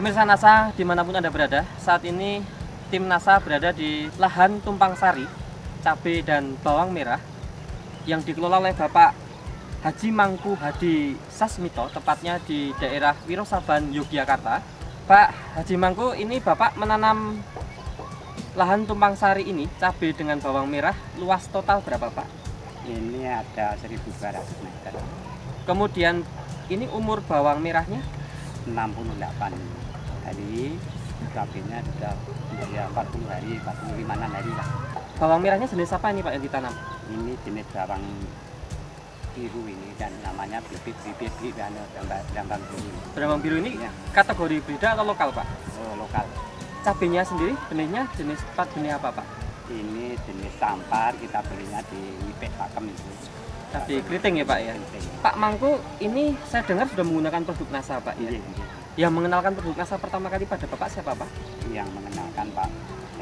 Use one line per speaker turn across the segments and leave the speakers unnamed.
Pemirsa NASA dimanapun Anda berada, saat ini tim NASA berada di lahan tumpang sari, cabai dan bawang merah yang dikelola oleh Bapak Haji Mangku Hadi Sasmito, tepatnya di daerah Wirosaban, Yogyakarta. Pak Haji Mangku, ini Bapak menanam lahan tumpang sari ini, cabai dengan bawang merah, luas total berapa Pak?
Ini ada 1.200 meter.
Kemudian ini umur bawang merahnya?
68 hari, cabainya sudah ya 40 hari, 45 hari lah.
Bawang merahnya jenis apa ini Pak yang ditanam?
Ini jenis bawang biru ini dan namanya bibit Brambang biru.
Brambang biru ini
Ya.
kategori hibrida atau lokal Pak?
Oh, lokal.
Cabenya sendiri benihnya jenis benih apa Pak?
Ini jenis sampar, kita belinya di Ipek Pakem itu.
Di Keriting ya Pak ya? Pak Mangku, ini saya dengar sudah menggunakan produk NASA Pak ya?
Iya, iya.
Yang mengenalkan produk NASA pertama kali pada Bapak siapa Pak?
Yang mengenalkan Pak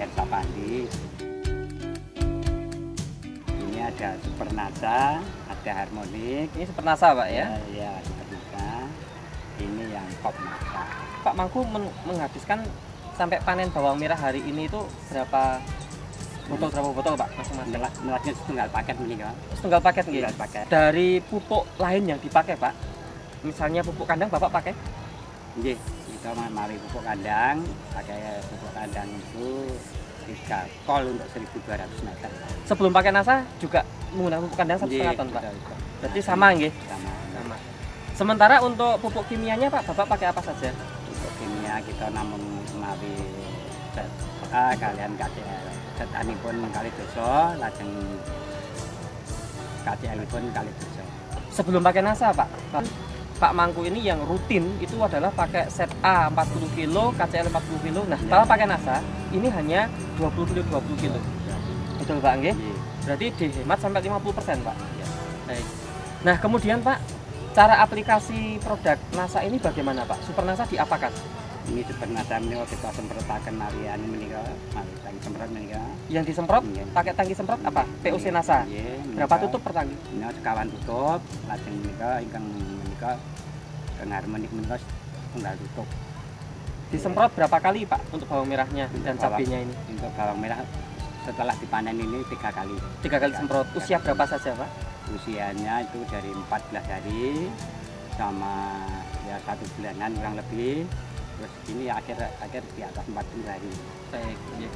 Hersa Pandi. Ini ada Super NASA, ada Harmonik.
Ini Super NASA Pak ya?
Ya, Super NASA. Ini yang Top NASA.
Pak Mangku menghabiskan sampai panen bawang merah hari ini itu berapa botol Pak masing-masing?
Melasnya setunggal paket ini kan.
Setunggal paket nggih.
Setunggal paket.
Dari pupuk lain yang dipakai Pak, misalnya pupuk kandang Bapak pakai?
Nggih, kita mari pupuk kandang, pakai pupuk kandang itu 3 kol untuk 1.200 meter.
Sebelum pakai NASA juga menggunakan pupuk kandang 1,5 ton Pak? Berarti sama nggih?
Sama.
Sementara untuk pupuk kimianya Pak, Bapak pakai apa saja?
Pupuk kimia kita namun mari kalian KCL. Setani pun kali doso, lajeng KCL pun kali doso.
Sebelum pakai NASA Pak Mangku ini yang rutin itu adalah pakai set A 40 kilo, KCL 40 kilo. Nah, setelah pakai NASA, ini hanya 20 kilo 20 kilo. Betul Pak nggih? Berarti dihemat sampai 50% Pak.
Ya.
Baik. Nah, kemudian Pak, cara aplikasi produk NASA ini bagaimana Pak? Super NASA diapakan?
Ini sebenarnya menika kita semprotaken marian menika, mari tangki semprot menika.
Yang disemprot
Iya.
pakai tangki semprot apa? POC NASA.
Nggih,
Berapa
menika.
tutup per tangki?
Menika sekawan tutup, lajeng menika ingkang menika kang harmonik menika tunggal tutup.
Disemprot berapa kali Pak untuk bawang merahnya dan cabenya ini?
Untuk bawang merah setelah dipanen ini 3 kali.
3 kali semprot. Usia berapa saja Pak?
Usianya itu dari 14 hari sama ya 1 bulanan kurang lebih. Terus ini akhir di atas 40 hari.
Baik. Iya.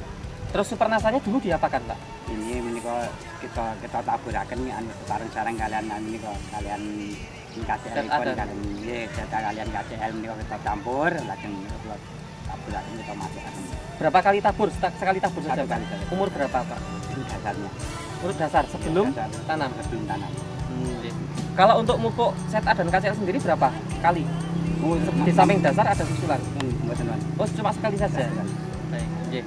Terus super nasanya dulu diapakan Pak?
Ini menika kita taburaken anu sareng-sareng kalian menika kalian KCL pun kalian nggih kalian KCL menika kita campur lajeng kita taburaken kita masukkan.
Berapa kali tabur? Sekali tabur saja
Satu
Pak?
kali saja.
Umur berapa Pak?
Ini dasarnya.
Umur dasar sebelum
Dasar.
tanam.
Sebelum tanam.
Iya. Kalau untuk pupuk set A dan KCL sendiri berapa kali? Di samping dasar ada susulan.
Mboten wonten.
Oh, cuma sekali saja.
Sekali.
Baik. Iya.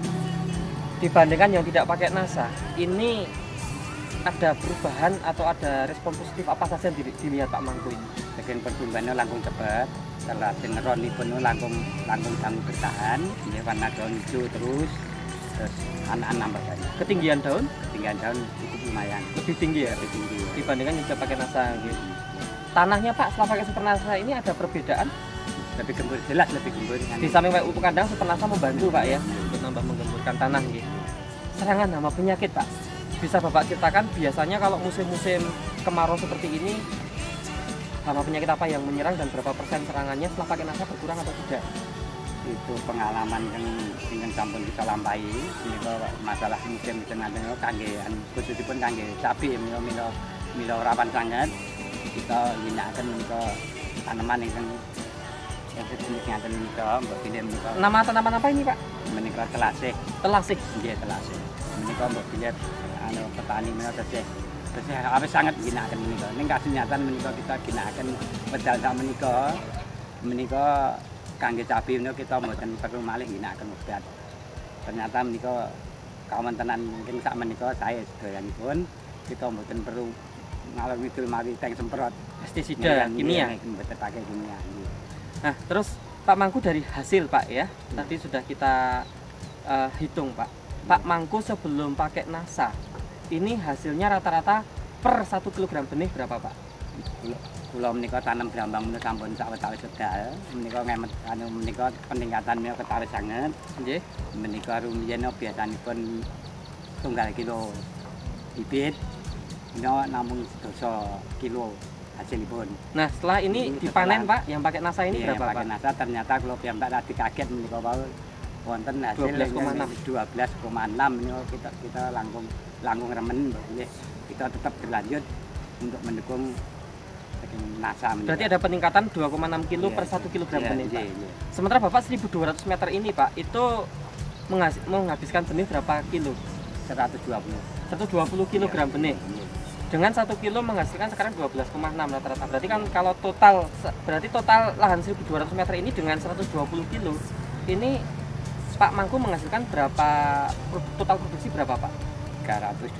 Dibandingkan yang tidak pakai NASA, ini ada perubahan atau ada respon positif apa saja yang dilihat Pak Mangku ini?
Bagian pertumbuhannya langkung cepat, setelah ronipun pun langkung dangu bertahan, ini warna daun hijau terus anak-anak nambah banyak.
Ketinggian daun
Ketinggian daun cukup lumayan,
lebih tinggi ya
lebih tinggi.
dibandingkan yang tidak pakai NASA gitu. Tanahnya Pak setelah pakai super NASA ini ada perbedaan?
Lebih gembur, jelas lebih gembur.
Di samping pupuk kandang super NASA membantu Pak ya untuk nambah menggemburkan tanah gitu. Serangan hama penyakit Pak, bisa Bapak ceritakan biasanya kalau musim-musim kemarau seperti ini hama penyakit apa yang menyerang dan berapa persen serangannya setelah pakai NASA berkurang atau tidak?
Itu pengalaman yang sampun kita lampahi. Ini kok masalah musim nanti kangge khususipun kangge cabai milo rawan sangat. Kita ginakaken menika tanaman yang sejenis ngaten menika mbok pilih menika.
Nama tanaman apa ini Pak?
Menika telasih.
Telasih.
Nggih telasih. Menika mbok pilih petani menika tesih. Tesih awis sangat ginakaken menika. Ning kasunyatan menika kita ginakaken wedal sak menika kangge cabai menika kita mboten perlu malih ginakaken obat. Ternyata menika kawontenan mungkin sak menika saya sedayanipun kita mboten perlu ngalor ngidul mari teng semprot
Pestisida kimia.
Mboten pakai kimia.
Nah, terus Pak Mangku dari hasil Pak ya, tadi sudah kita hitung Pak. Pak Mangku sebelum pakai NASA, ini hasilnya rata-rata per 1 kg benih berapa Pak?
kula menika tanam brambang menika sampun sawetawis wedal. Menika ngemet menika peningkatan menika ketawis sanget.
Nggih.
Menika rumiyin biasanipun tunggal kilo bibit namung 12 kilo hasilipun.
Nah, setelah ini dipanen Pak, yang pakai NASA ini
Iya,
berapa
pakai
Pak?
NASA ternyata kula piyambak tadi kaget menika wau wonten hasil 12,6 menika kita langkung remen nggih. Kita tetap berlanjut untuk mendukung NASA.
Berarti ada peningkatan 2,6 kilo per 1 kilogram benih Pak. Sementara Bapak 1.200 meter ini Pak, itu menghabiskan benih berapa kilo? 120 kilogram benih. Dengan 1 kilo menghasilkan sekarang 12,6 rata-rata. Berarti kan kalau total lahan 1.200 meter ini dengan 120 kilo, ini Pak Mangku menghasilkan berapa total produksi berapa Pak?
312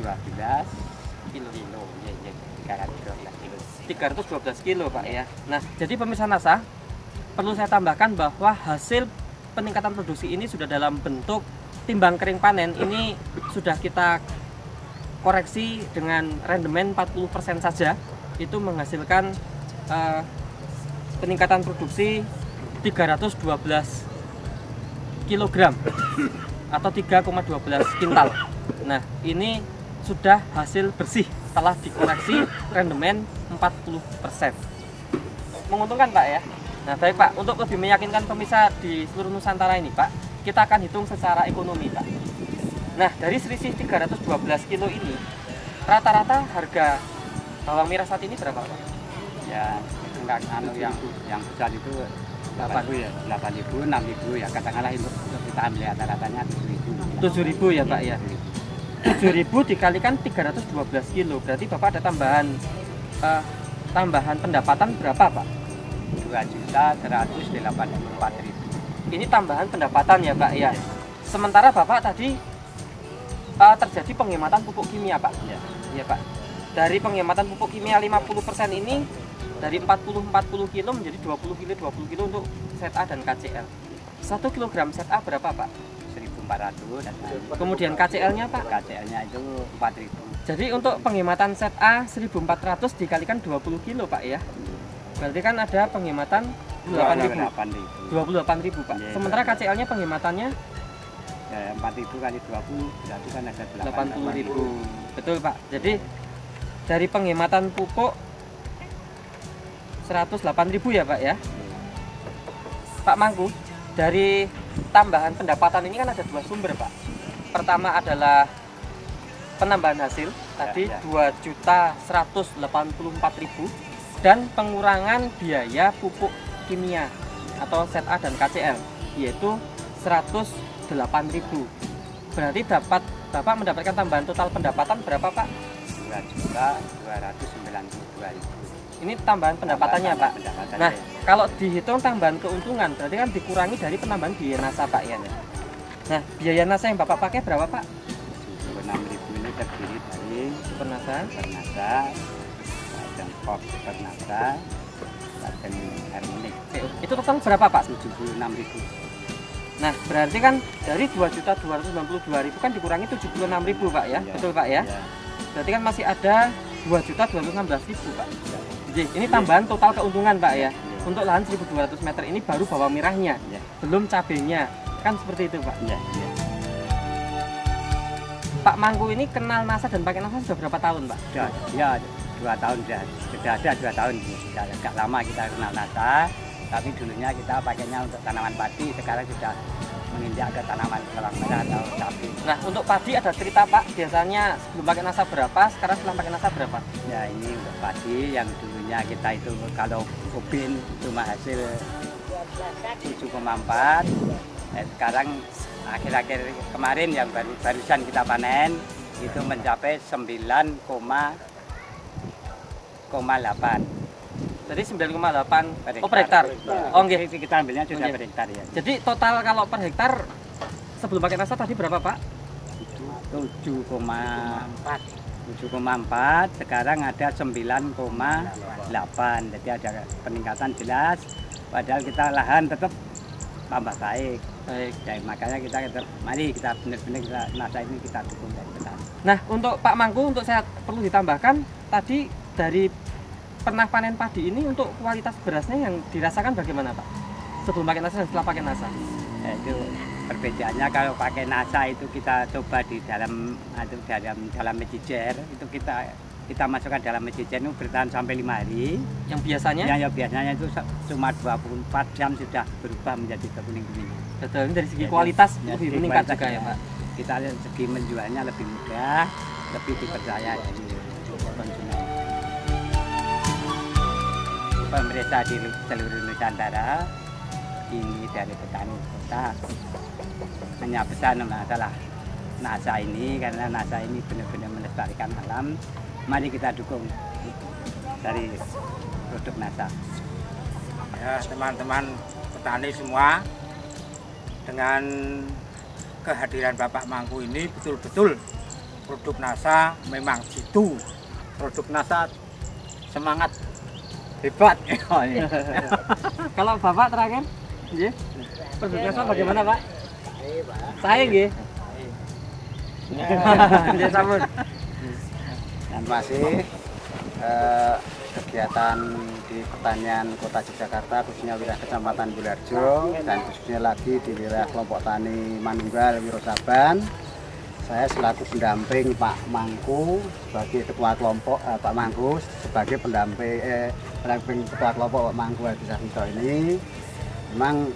kilo.
312 kilo Pak ya. Nah, jadi pemirsa NASA, perlu saya tambahkan bahwa hasil peningkatan produksi ini sudah dalam bentuk timbang kering panen. Ini sudah kita koreksi dengan rendemen 40% saja. Itu menghasilkan peningkatan produksi 312 kilogram atau 3,12 kintal. Nah, ini sudah hasil bersih setelah dikoreksi rendemen 40%. Menguntungkan Pak ya. Nah baik Pak, untuk lebih meyakinkan pemirsa di seluruh Nusantara ini Pak, kita akan hitung secara ekonomi Pak. Nah dari selisih 312 kilo ini, rata-rata harga bawang merah saat ini berapa Pak?
Ya, enggak yang besar itu 8.000 ya, 8.000, 6.000 ya, katakanlah untuk kita ambil rata-ratanya 7.000.
7.000 ya Pak ya. 7.000 dikalikan 312 kilo, berarti Bapak ada tambahan pendapatan berapa Pak?
2.184.000.
Ini tambahan pendapatan ya Pak ya. Sementara Bapak tadi terjadi penghematan pupuk kimia Pak. Iya Pak. Dari penghematan pupuk kimia 50% ini dari 40 kilo menjadi 20 kilo untuk set A dan KCL. 1 kilogram set A berapa Pak?
1.400.
Kemudian KCL-nya Pak?
KCL-nya itu 4.000.
Jadi untuk penghematan set A 1.400 dikalikan 20 kilo Pak ya. Berarti kan ada penghematan 28.000 Pak.
Yeah,
Sementara KCL-nya penghematannya
ya, 4.000 kali 20 berarti kan ada
80.000. Betul Pak. Jadi dari penghematan pupuk 108.000 ya Pak ya. Pak Mangku, dari tambahan pendapatan ini kan ada dua sumber Pak. Pertama adalah penambahan hasil tadi 2.184.000 dan pengurangan biaya pupuk kimia atau set A dan KCL yaitu 108.000. Berarti Bapak mendapatkan tambahan total pendapatan berapa Pak?
2.292.000.
Ini tambahan pendapatannya Pak. Nah, kalau dihitung tambahan keuntungan berarti kan dikurangi dari penambahan biaya NASA Pak ya. Nah, biaya NASA yang Bapak pakai berapa Pak?
76.000 ini terdiri dari
Super NASA,
dan pop Super NASA, dan harmonik.
itu total berapa Pak?
76.000.
Nah, berarti kan dari 2.292.000 kan dikurangi 76.000 Pak ya.
Iya,
Betul Pak ya?
Iya.
Berarti kan masih ada 2.216.000 Pak. Jadi ini tambahan total keuntungan Pak ya. Untuk lahan 1.200 meter ini baru bawang merahnya,
Iya.
belum cabenya. Kan seperti itu Pak.
Iya.
Pak Mangku ini kenal NASA dan pakai NASA sudah berapa tahun Pak?
Ya 2 tahun sudah ada 2 tahun. Sudah agak lama kita kenal NASA, tapi dulunya kita pakainya untuk tanaman padi, sekarang sudah menginjak ke tanaman bawang merah atau cabai.
Nah, untuk padi ada cerita Pak, biasanya sebelum pakai NASA berapa, sekarang setelah pakai NASA berapa?
Ya ini untuk padi yang dulunya kita itu kalau ubin cuma hasil 7,4. Sekarang akhir-akhir kemarin yang barusan kita panen itu mencapai 9,8.
Jadi 9,8 per hektar.
Oh nggih, kita ambilnya sudah per hektar ya.
Jadi total kalau per hektar sebelum pakai NASA tadi berapa Pak?
7,4. Sekarang ada 9,8. Jadi ada peningkatan jelas. Padahal kita lahan tetap tambah baik. Ya, makanya kita mari kita benar-benar kita NASA ini kita dukung dari petani.
Nah, untuk Pak Mangku, untuk saya perlu ditambahkan tadi dari pernah panen padi ini untuk kualitas berasnya yang dirasakan bagaimana Pak? Sebelum pakai NASA dan setelah pakai NASA?
Ya, itu perbedaannya kalau pakai NASA itu kita coba di dalam mecijer itu kita masukkan dalam mecijer itu bertahan sampai 5 hari.
Yang biasanya?
Ya biasanya itu cuma 24 jam sudah berubah menjadi kuning-kuning.
Betul, ini dari segi kualitas
ya,
lebih meningkat juga ya Pak?
Kita lihat segi menjualnya lebih mudah, lebih dipercaya dari konsumen. Pemerintah di seluruh Nusantara ini dari petani kota hanya pesan masalah NASA ini, karena NASA ini benar-benar melestarikan alam. Mari kita dukung dari produk NASA.
Ya, teman-teman petani semua, dengan kehadiran Bapak Mangku ini betul-betul produk NASA memang jitu. Produk NASA semangat hebat.
Kalau Bapak terakhir, ya, produk NASA bagaimana Pak? Saya nggih. Dia sampun.
Terima kasih. Kegiatan di pertanian Kota Yogyakarta, khususnya wilayah Kecamatan Bularjo dan khususnya lagi di wilayah kelompok tani Manunggal Wirosaban. Saya selaku pendamping Pak Mangku sebagai ketua kelompok, Pak Mangku sebagai pendamping ketua kelompok Pak Mangku Hadi Sasmito ini, memang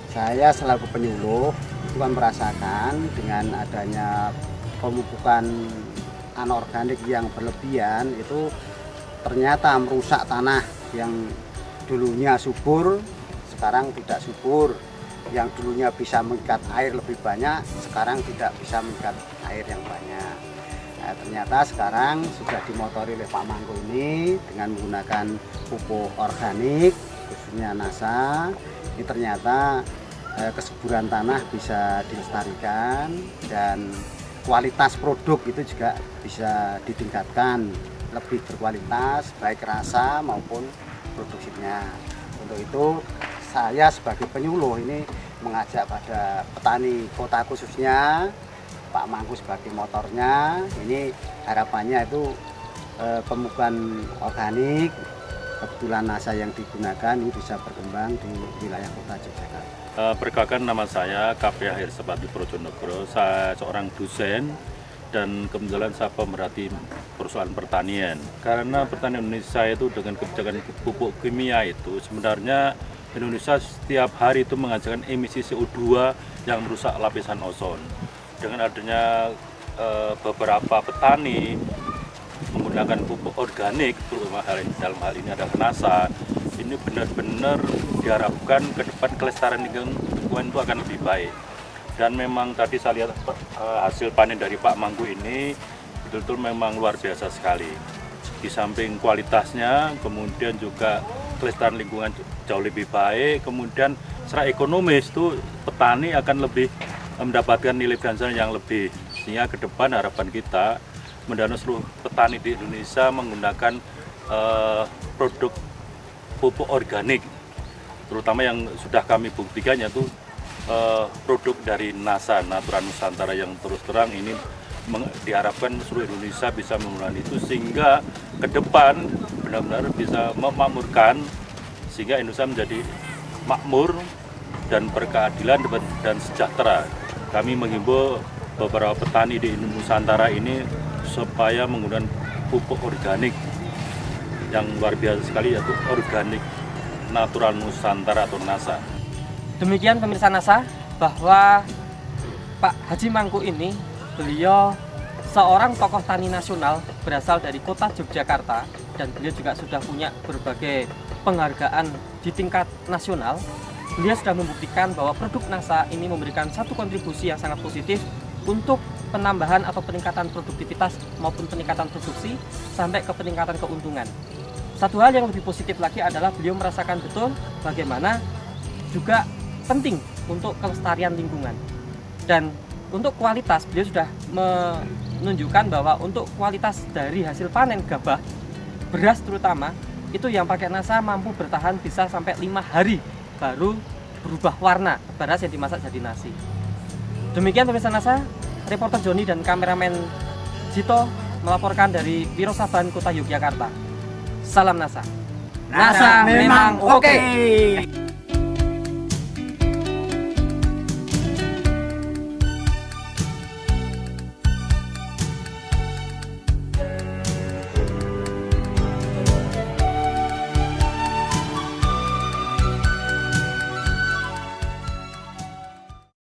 saya selaku penyuluh itu kan merasakan dengan adanya pemupukan anorganik yang berlebihan itu ternyata merusak tanah yang dulunya subur sekarang tidak subur, yang dulunya bisa mengikat air lebih banyak sekarang tidak bisa mengikat air yang banyak. Nah, ternyata sekarang sudah dimotori oleh Pak Mangku ini dengan menggunakan pupuk organik khususnya NASA. Ini ternyata kesuburan tanah bisa dilestarikan dan kualitas produk itu juga bisa ditingkatkan, lebih berkualitas baik rasa maupun produksinya. Untuk itu saya sebagai penyuluh ini mengajak pada petani kota khususnya Pak Mangku sebagai motornya, ini harapannya itu pemupukan organik kebetulan NASA yang digunakan ini bisa berkembang di wilayah Kota Yogyakarta.
Perkenalkan, nama saya KP Akhir Sepati Projonegoro. Saya seorang dosen dan kebetulan saya pemerhati perusahaan pertanian. Karena pertanian Indonesia itu dengan kebijakan pupuk kimia itu sebenarnya Indonesia setiap hari itu menghasilkan emisi CO2 yang merusak lapisan ozon. Dengan adanya beberapa petani menggunakan pupuk organik, terutama dalam hal ini adalah NASA, ini benar-benar diharapkan ke depan kelestarian lingkungan itu akan lebih baik. Dan memang tadi saya lihat hasil panen dari Pak Mangku ini betul-betul memang luar biasa sekali. Di samping kualitasnya, kemudian juga kelestarian lingkungan jauh lebih baik, kemudian secara ekonomis itu petani akan lebih mendapatkan nilai ganda yang lebih. Sehingga ke depan harapan kita mendana seluruh petani di Indonesia menggunakan produk pupuk organik, terutama yang sudah kami buktikan yaitu produk dari NASA, Natura Nusantara, yang terus terang ini diharapkan seluruh Indonesia bisa menggunakan itu sehingga ke depan benar-benar bisa memakmurkan, sehingga Indonesia menjadi makmur dan berkeadilan dan sejahtera. Kami menghimbau beberapa petani di Nusantara ini supaya menggunakan pupuk organik yang luar biasa sekali, yaitu organik natural Nusantara atau NASA.
Demikian pemirsa NASA, bahwa Pak Haji Mangku ini, beliau seorang tokoh tani nasional berasal dari kota Yogyakarta, dan beliau juga sudah punya berbagai penghargaan di tingkat nasional. Beliau sudah membuktikan bahwa produk NASA ini memberikan satu kontribusi yang sangat positif untuk penambahan atau peningkatan produktivitas maupun peningkatan produksi sampai ke peningkatan keuntungan. Satu hal yang lebih positif lagi adalah beliau merasakan betul bagaimana juga penting untuk kelestarian lingkungan. Dan untuk kualitas, beliau sudah menunjukkan bahwa untuk kualitas dari hasil panen gabah, beras terutama, itu yang pakai NASA mampu bertahan bisa sampai 5 hari baru berubah warna beras yang dimasak jadi nasi. Demikian pemirsa NASA, reporter Joni dan kameramen Jito melaporkan dari Wirosaban, Kota Yogyakarta. Salam NASA.
NASA memang oke.